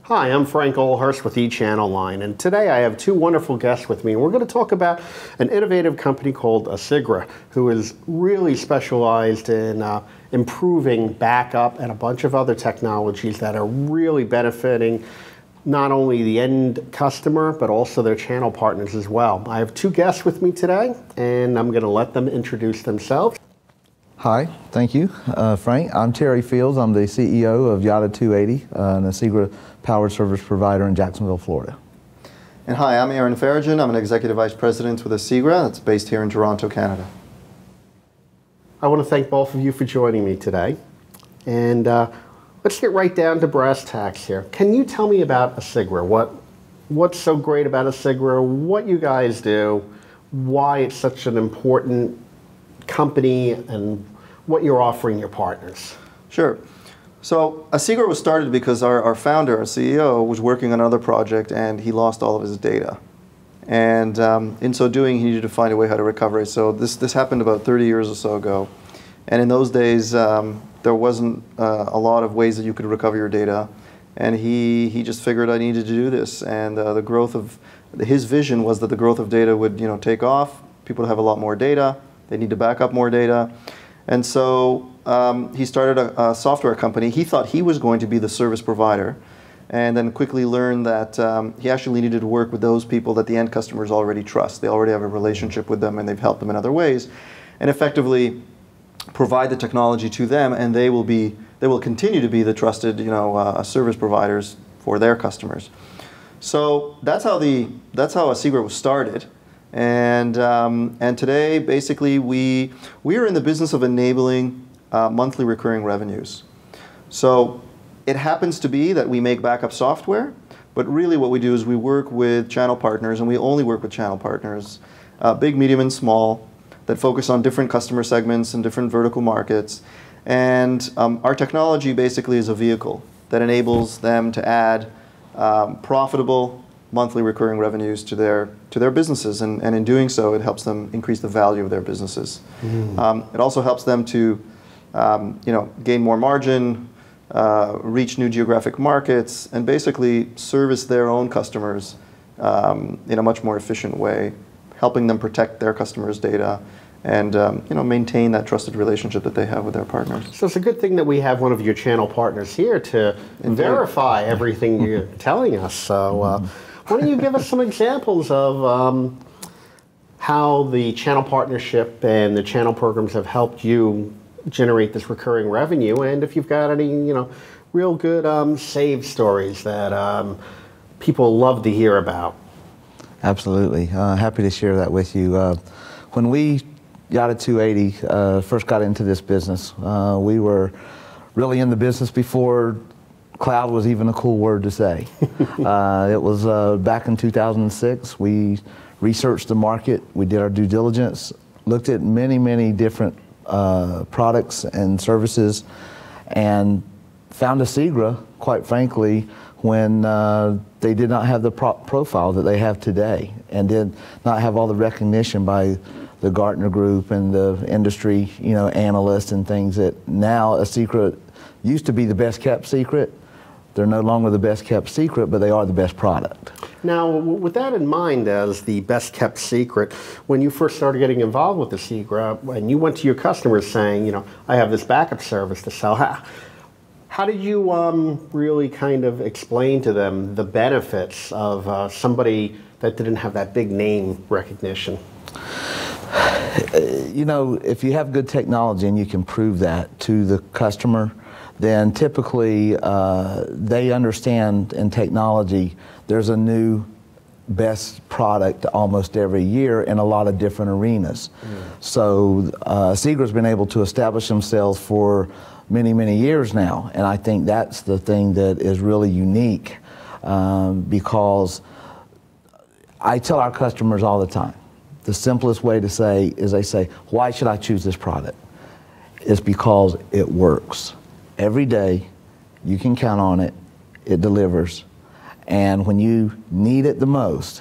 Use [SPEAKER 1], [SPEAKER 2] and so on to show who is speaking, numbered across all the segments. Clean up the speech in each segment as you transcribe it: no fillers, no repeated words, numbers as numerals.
[SPEAKER 1] Hi, I'm Frank Olhorst with eChannel Line, and today I have two wonderful guests with me. And we're going to talk about an innovative company called Asigra, who is really specialized in improving backup and a bunch of other technologies that are really benefiting not only the end customer, but also their channel partners as well. I have two guests with me today, and I'm going to let them introduce themselves.
[SPEAKER 2] Hi, thank you, Frank. I'm Terry Fields. I'm the CEO of Yada 280, an Asigra power service provider in Jacksonville, Florida.
[SPEAKER 3] And hi, I'm Eran. I'm an Executive Vice President with Asigra that's based here in Toronto, Canada.
[SPEAKER 1] I want to thank both of you for joining me today. And let's get right down to brass tacks here. Can you tell me about Asigra? What's so great about Asigra? What you guys do? Why it's such an important company, and what you're offering your partners?
[SPEAKER 3] Sure. So Asigra was started because our founder, our CEO, was working on another project and he lost all of his data. And in so doing, he needed to find a way how to recover it. So this happened about 30 years or so ago. And in those days, there wasn't a lot of ways that you could recover your data. And he just figured I needed to do this. And the growth of his vision was that the growth of data would take off. People would have a lot more data. They need to back up more data. And so he started a software company. He thought he was going to be the service provider, and then quickly learned that he actually needed to work with those people that the end customers already trust. They already have a relationship with them, and they've helped them in other ways, and effectively provide the technology to them, and they will continue to be the trusted service providers for their customers. So that's how Asigra was started. And today, basically, we are in the business of enabling monthly recurring revenues. So it happens to be that we make backup software, but really what we do is we work with channel partners, and we only work with channel partners, big, medium, and small, that focus on different customer segments and different vertical markets. And our technology basically is a vehicle that enables them to add profitable monthly recurring revenues to their businesses, and in doing so, it helps them increase the value of their businesses. It also helps them to gain more margin, reach new geographic markets, and basically service their own customers in a much more efficient way, helping them protect their customers' data and maintain that trusted relationship that they have with their partners.
[SPEAKER 1] So it's a good thing that we have one of your channel partners here to verify everything you're telling us. So why don't you give us some examples of how the channel partnership and the channel programs have helped you generate this recurring revenue, and if you've got any real good save stories that people love to hear about.
[SPEAKER 2] Absolutely. Happy to share that with you. When we, Yada 280, first got into this business, we were really in the business before cloud was even a cool word to say. It was back in 2006. We researched the market, we did our due diligence, looked at many different products and services, and found Asigra, quite frankly, when they did not have the profile that they have today, and did not have all the recognition by the Gartner Group and the industry analysts and things, that now Asigra used to be the best kept secret. They're no longer the best kept secret, but they are the best product.
[SPEAKER 1] Now, with that in mind as the best kept secret, when you first started getting involved with Asigra, and you went to your customers saying, I have this backup service to sell, how did you really kind of explain to them the benefits of somebody that didn't have that big name recognition?
[SPEAKER 2] If you have good technology and you can prove that to the customer, then typically they understand in technology there's a new best product almost every year in a lot of different arenas. So Asigra's been able to establish themselves for many years now, and I think that's the thing that is really unique, because I tell our customers all the time, the simplest way to say is they say, why should I choose this product? It's because it works. Every day, you can count on it, it delivers, and when you need it the most,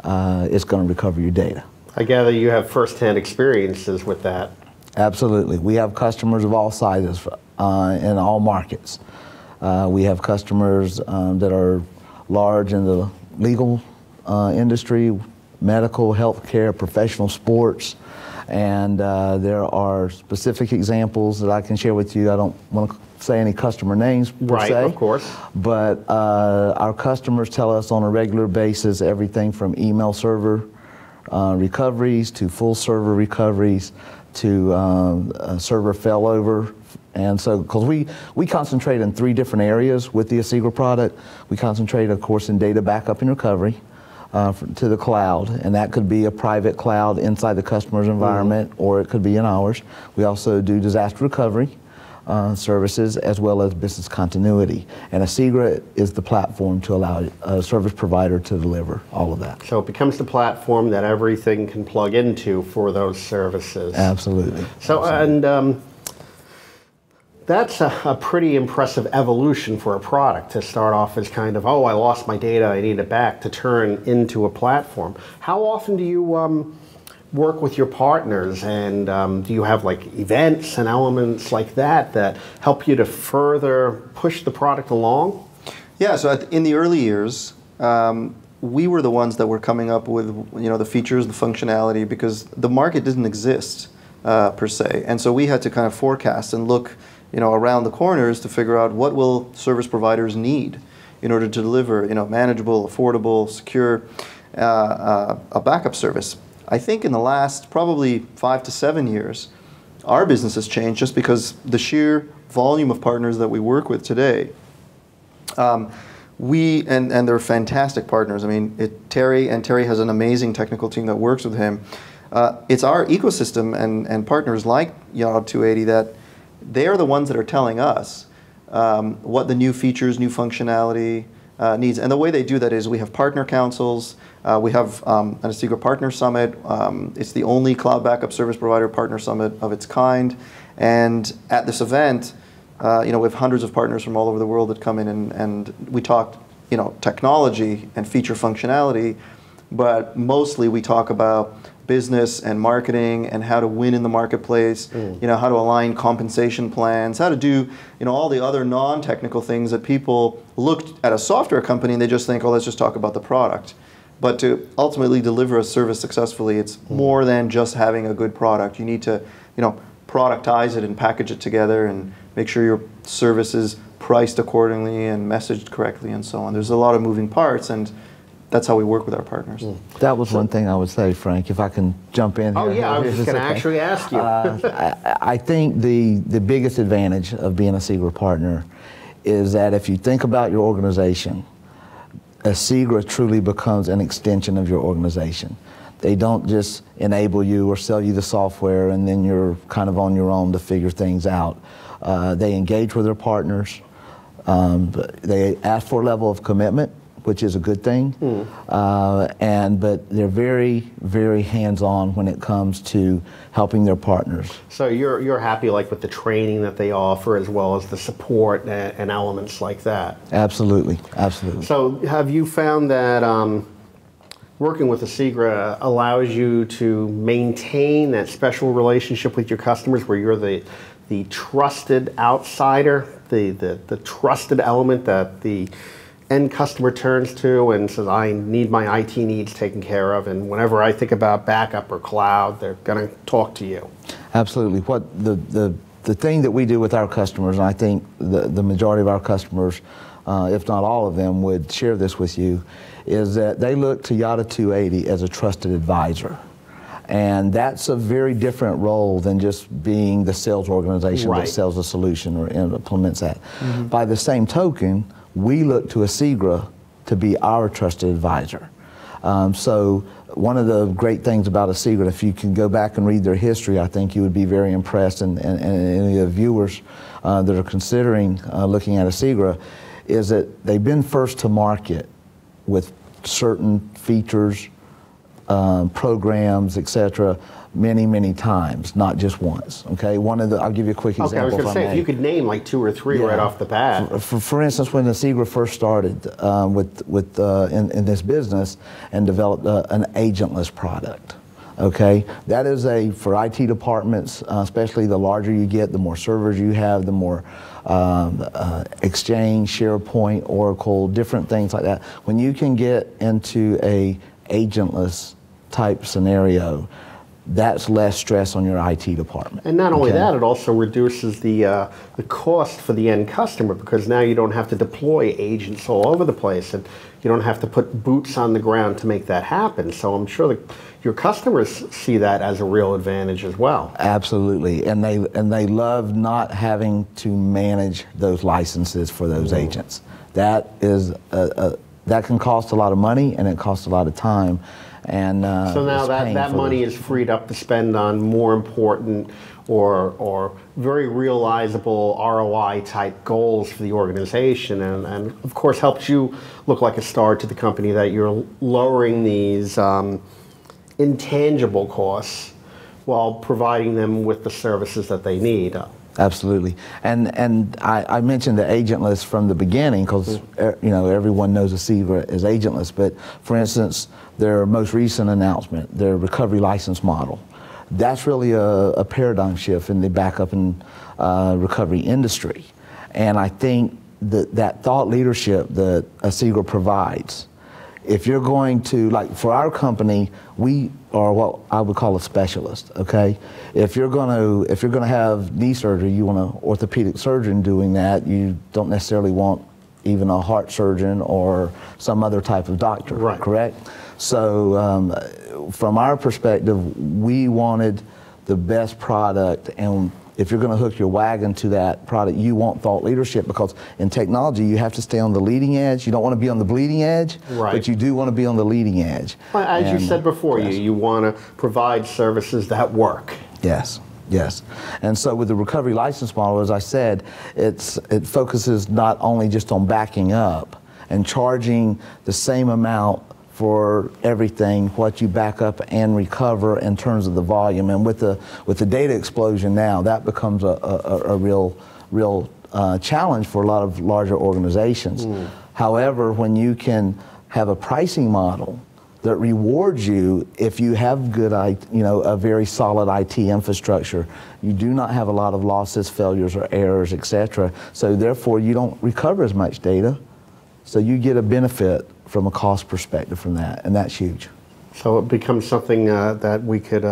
[SPEAKER 2] it's going to recover your data.
[SPEAKER 1] I gather you have first-hand experiences with that.
[SPEAKER 2] Absolutely. We have customers of all sizes in all markets. We have customers that are large in the legal industry, medical, healthcare, professional sports, and there are specific examples that I can share with you. I don't want to say any customer names per se.
[SPEAKER 1] Right, of course.
[SPEAKER 2] But our customers tell us on a regular basis everything from email server recoveries to full server recoveries to server failover. And so, because we concentrate in 3 different areas with the Asigra product. We concentrate, of course, in data backup and recovery to the cloud, and that could be a private cloud inside the customer's environment, or it could be in ours. We also do disaster recovery services as well as business continuity. And Asigra is the platform to allow a service provider to deliver all of that.
[SPEAKER 1] So it becomes the platform that everything can plug into for those services.
[SPEAKER 2] Absolutely.
[SPEAKER 1] So, and that's a pretty impressive evolution for a product to start off as kind of, oh, I lost my data, I need it back, to turn into a platform. How often do you work with your partners, and do you have like events and elements like that that help you to further push the product along?
[SPEAKER 3] Yeah, so in the early years, we were the ones that were coming up with the features, the functionality, because the market didn't exist per se, and so we had to kind of forecast and look around the corners to figure out what will service providers need in order to deliver manageable, affordable, secure a backup service. I think in the last probably 5 to 7 years, our business has changed just because the sheer volume of partners that we work with today. And they're fantastic partners. I mean, Terry has an amazing technical team that works with him. It's our ecosystem and partners like Yara 280 that they are the ones that are telling us what the new features, new functionality needs. And the way they do that is we have partner councils. We have an Asigra Partner Summit. It's the only cloud backup service provider partner summit of its kind. And at this event, we have hundreds of partners from all over the world that come in, and we talk, technology and feature functionality, but mostly we talk about business and marketing and how to win in the marketplace, how to align compensation plans, how to do, all the other non-technical things that people look at a software company and they just think, oh, let's just talk about the product. But to ultimately deliver a service successfully, it's more than just having a good product. You need to, productize it and package it together and make sure your service is priced accordingly and messaged correctly and so on. There's a lot of moving parts, and that's how we work with our partners.
[SPEAKER 2] That was one thing I would say, Frank, if I can jump in here.
[SPEAKER 1] Oh yeah, I was just going to actually ask you.
[SPEAKER 2] I think the biggest advantage of being a Asigra partner is that if you think about your organization, Asigra truly becomes an extension of your organization. They don't just enable you or sell you the software and then you're kind of on your own to figure things out. They engage with their partners. They ask for a level of commitment, which is a good thing. But they're very, very hands-on when it comes to helping their partners.
[SPEAKER 1] So you're happy like with the training that they offer as well as the support and elements like that?
[SPEAKER 2] Absolutely, absolutely.
[SPEAKER 1] So have you found that working with Asigra allows you to maintain that special relationship with your customers where you're the trusted outsider, the trusted element that the end customer turns to and says, I need my IT needs taken care of, and whenever I think about backup or cloud, they're going to talk to you?
[SPEAKER 2] Absolutely. What the thing that we do with our customers, and I think the majority of our customers, if not all of them, would share this with you, is that they look to Yara 280 as a trusted advisor. And that's a very different role than just being the sales organization that sells a solution or implements that. By the same token, we look to Asigra to be our trusted advisor. So one of the great things about Asigra, if you can go back and read their history, I think you would be very impressed, and any of the viewers that are considering looking at Asigra, is that they've been first to market with certain features, programs, etc., many times, not just once. Okay, I'll give you a quick example.
[SPEAKER 1] Okay, I was going to say, if you could name like 2 or 3 right off the bat.
[SPEAKER 2] For instance, when Asigra first started in this business and developed an agentless product. Okay, that is for IT departments, especially the larger you get, the more servers you have, the more Exchange, SharePoint, Oracle, different things like that. When you can get into a agentless type scenario, that's less stress on your IT department.
[SPEAKER 1] And not only that, it also reduces the cost for the end customer, because now you don't have to deploy agents all over the place, and you don't have to put boots on the ground to make that happen. So I'm sure that your customers see that as a real advantage as well.
[SPEAKER 2] Absolutely, and they love not having to manage those licenses for those agents. That is that can cost a lot of money, and it costs a lot of time. And
[SPEAKER 1] so now that money is freed up to spend on more important or very realizable ROI type goals for the organization, and of course helps you look like a star to the company, that you're lowering these intangible costs while providing them with the services that they need.
[SPEAKER 2] Absolutely, and I mentioned the agentless from the beginning because you know, everyone knows Asigra is agentless. But for instance, their most recent announcement, their recovery license model, that's really a paradigm shift in the backup and recovery industry. And I think that thought leadership that Asigra provides, if you're going to, like for our company, we are what I would call a specialist, okay? If you're gonna have knee surgery, you want an orthopedic surgeon doing that. You don't necessarily want even a heart surgeon or some other type of doctor,
[SPEAKER 1] right?
[SPEAKER 2] Correct? So from our perspective, we wanted the best product, and if you're going to hook your wagon to that product, you want thought leadership, because in technology you have to stay on the leading edge. You don't want to be on the bleeding edge,
[SPEAKER 1] right,
[SPEAKER 2] but you do want to be on the leading edge.
[SPEAKER 1] Well, as you said before, yes, you want to provide services that work.
[SPEAKER 2] Yes. Yes, and so with the recovery license model, as I said, it focuses not only just on backing up and charging the same amount for everything, what you back up and recover in terms of the volume. And with the data explosion now, that becomes a real challenge for a lot of larger organizations. However, when you can have a pricing model that rewards you if you have good, a very solid IT infrastructure, you do not have a lot of losses, failures, or errors, etc. So therefore, you don't recover as much data. So you get a benefit from a cost perspective from that, and that's huge.
[SPEAKER 1] So it becomes something that we could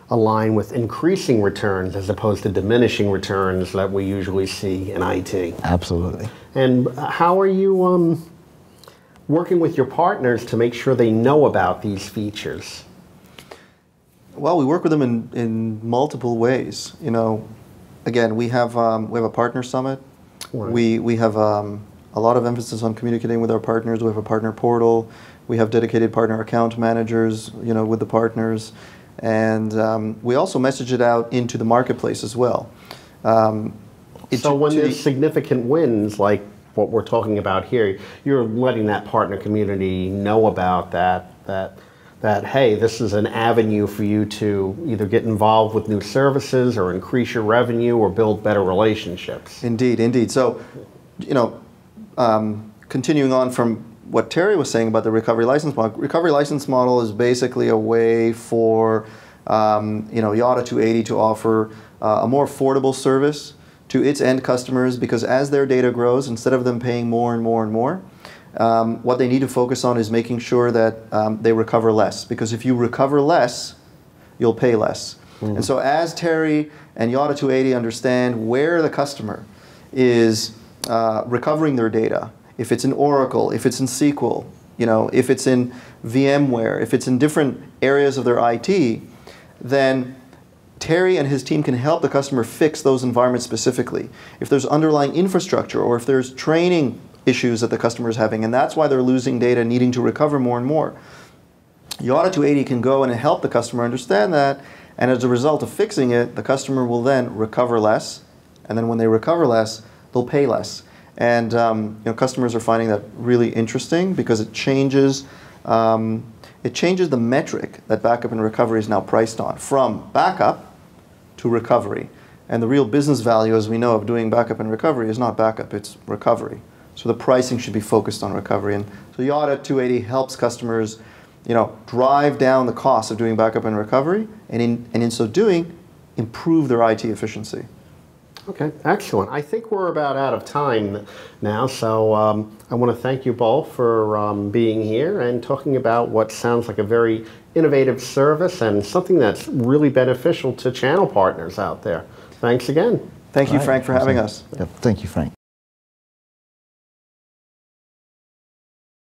[SPEAKER 1] align with increasing returns as opposed to diminishing returns that we usually see in IT.
[SPEAKER 2] Absolutely.
[SPEAKER 1] And how are you working with your partners to make sure they know about these features?
[SPEAKER 3] Well, we work with them in multiple ways. You know, again, we have a partner summit. Right. We have a lot of emphasis on communicating with our partners. We have a partner portal. We have dedicated partner account managers, you know, with the partners, and we also message it out into the marketplace as well.
[SPEAKER 1] So when there's significant wins like what we're talking about here, you're letting that partner community know about that hey, this is an avenue for you to either get involved with new services or increase your revenue or build better relationships.
[SPEAKER 3] Indeed, indeed. So, you know, continuing on from what Terry was saying about the recovery license model is basically a way for Yada 280 to offer a more affordable service to its end customers, because as their data grows, instead of them paying more and more and more, what they need to focus on is making sure that they recover less, because if you recover less, you'll pay less. And so as Terry and Yada 280 understand where the customer is recovering their data, if it's in Oracle, if it's in SQL, you know, if it's in VMware, if it's in different areas of their IT, then Terry and his team can help the customer fix those environments specifically. If there's underlying infrastructure or if there's training issues that the customer is having, and that's why they're losing data, needing to recover more and more, Yada 280 can go in and help the customer understand that, and as a result of fixing it, the customer will then recover less, and then when they recover less, they'll pay less. And customers are finding that really interesting, because it changes the metric that backup and recovery is now priced on, from backup to recovery. And the real business value, as we know, of doing backup and recovery is not backup, it's recovery. So the pricing should be focused on recovery. And so Yada 280 helps customers drive down the cost of doing backup and recovery, and in so doing, improve their IT efficiency.
[SPEAKER 1] Okay, excellent. I think we're about out of time now, so I want to thank you both for being here and talking about what sounds like a very innovative service and something that's really beneficial to channel partners out there. Thanks again.
[SPEAKER 3] Thank you, Frank, for having us.
[SPEAKER 2] Yep. Thank you, Frank.